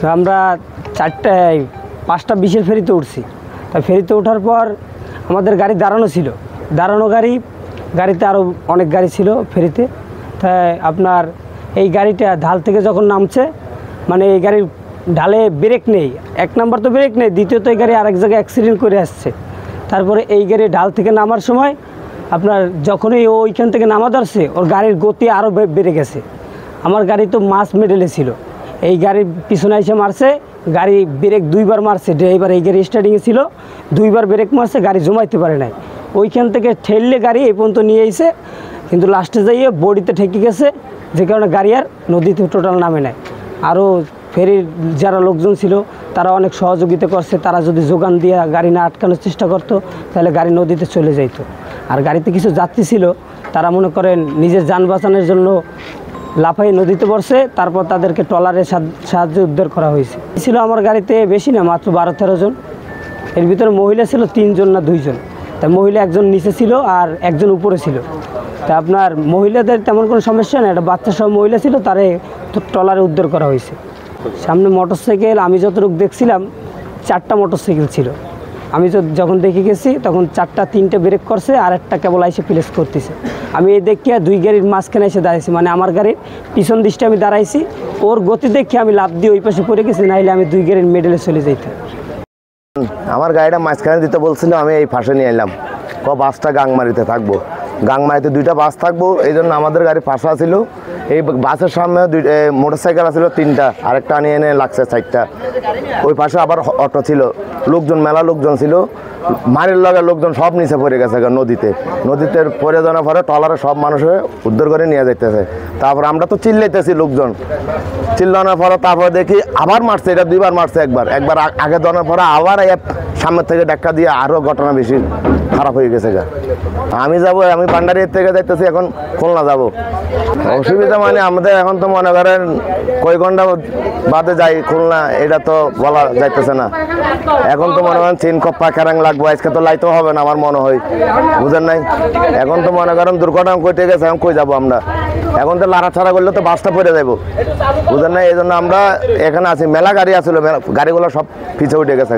তো আমরা 5:20 ফেরিতে উঠছি। তা ফেরিতে ওঠার পর আমাদের গাড়ি দাঁড়ানো ছিল, গাড়িতে আরও অনেক গাড়ি ছিল ফেরিতে। তাই আপনার এই গাড়িটা ঢাল থেকে যখন নামছে, মানে এই গাড়ির ঢালে ব্রেক নেই, 1 নাম্বার তো ব্রেক নেই, দ্বিতীয়ত এই গাড়ি আরেক জায়গায় অ্যাক্সিডেন্ট করে আসছে। তারপরে এই গাড়ি ঢাল থেকে নামার সময় আপনার যখনই ওইখান থেকে নামা ধরছে, ওর গাড়ির গতি আরও বেড়ে গেছে। আমার গাড়ি তো মাস মেডেলে ছিল, এই গাড়ির পিছনে এসে মারছে, গাড়ি ব্রেক 2বার মারছে। ড্রাইভার এই গাড়ি স্টার্টিংয়ে ছিল, 2বার ব্রেক মারছে, গাড়ি জমাইতে পারে নাই। ওইখান থেকে ঠেললে গাড়ি এই পর্যন্ত নিয়ে এসে, কিন্তু লাস্টে যাইয়ে বডিতে ঠেকে গেছে, যে কারণে গাড়ি আর নদীতে টোটাল নামে নেয়। আরও ফেরির যারা লোকজন ছিল তারা অনেক সহযোগিতা করছে, তারা যদি যোগান দিয়ে গাড়ি না আটকানোর চেষ্টা করতো তাহলে গাড়ি নদীতে চলে যাইত। আর গাড়িতে কিছু যাত্রী ছিল, তারা মনে করেন নিজের যান বাঁচানোর জন্য লাফাই নদীতে পড়ছে, তারপর তাদেরকে ট্রলারের সাহায্যে উদ্ধার করা হয়েছে। ছিল আমার গাড়িতে বেশি না, মাত্র 12-13 জন। এর ভিতরে মহিলা ছিল 3 জন না 2 জন। তা মহিলা একজন নিচে ছিল আর একজন উপরে ছিল। তা আপনার মহিলাদের তেমন কোনো সমস্যা নেই, একটা বাচ্চা সব মহিলা ছিল, তারে ট্রলারে উদ্ধার করা হয়েছে। সামনে মোটরসাইকেল আমি যতটুকু দেখছিলাম 4টা মোটরসাইকেল ছিল। আমি যখন দেখে গেছি তখন 3টে ব্রেক করছে আর একটা কেবল এসে প্লেস করতেছে। আমি এই দেখিয়া 2 গাড়ির মাঝখানে এসে দাঁড়াইছি, মানে আমার গাড়ির পিছন দিকটা আমি দাঁড়াইছি, ওর গতি দেখে আমি লাফ দিয়ে ওই পাশে পড়ে গেছি, নাইলে আমি 2 গাড়ির মেডেলে চলে যাইতাম। আমার গাড়িটা মাঝখানে দিতে বলছিল, আমি এই পাশে নিয়ে এলাম, বাসটা গাংমারিতে থাকবো, গাংমারিতে 2টা বাস থাকবো, এই জন্য আমাদের গাড়ি পাশা ছিল। এই বাসের সামনে মোটরসাইকেল ছিল 3টা, আরেকটা নিয়ে এনে লাগছে 4টা। ওই পাশে আবার অটো ছিল, লোকজন মেলা লোকজন ছিল, মারির লগে লোকজন সব নিচে পড়ে গেছে নদীতে পড়ে যাওয়ার পরে ট্রলারে সব মানুষের উদ্ধার করে নিয়ে যাইতেছে। তারপর আমরা তো চিল্লাইতেছি, লোকজন চিল্লানোর পরে তারপরে দেখি আবার মারছে, এটা 2বার মারছে, একবার আগে দেওয়ার পরে আবার সামনের থেকে ধাক্কা দিয়ে আরও ঘটনা বেশি খারাপ হয়ে গেছে। আমি ভান্ডারির থেকে যাইতেছি, এখন খুলনা যাব। অসুবিধা মানে আমাদের এখন তো মনে করেন কয় ঘন্টা বাদে যাই খুলনা, এটা তো বলা যাইতেছে না। এখন তো মনে করেন চিনকপ্পা কেরাং লাগবো, আজকে তো লাইতেও হবে না আমার মনে হয়, বুঝেন নাই। এখন তো মনে করেন দুর্ঘটনা কইতে গেছে, এখন কই যাবো আমরা? এখন তো লাড়াছাড়া করলে তো বাসটা পড়ে যাবো, বুঝেন নাই। এই জন্য আমরা এখানে আছি, মেলা গাড়ি আসলো, গাড়িগুলো সব পিছিয়ে উঠে গেছে।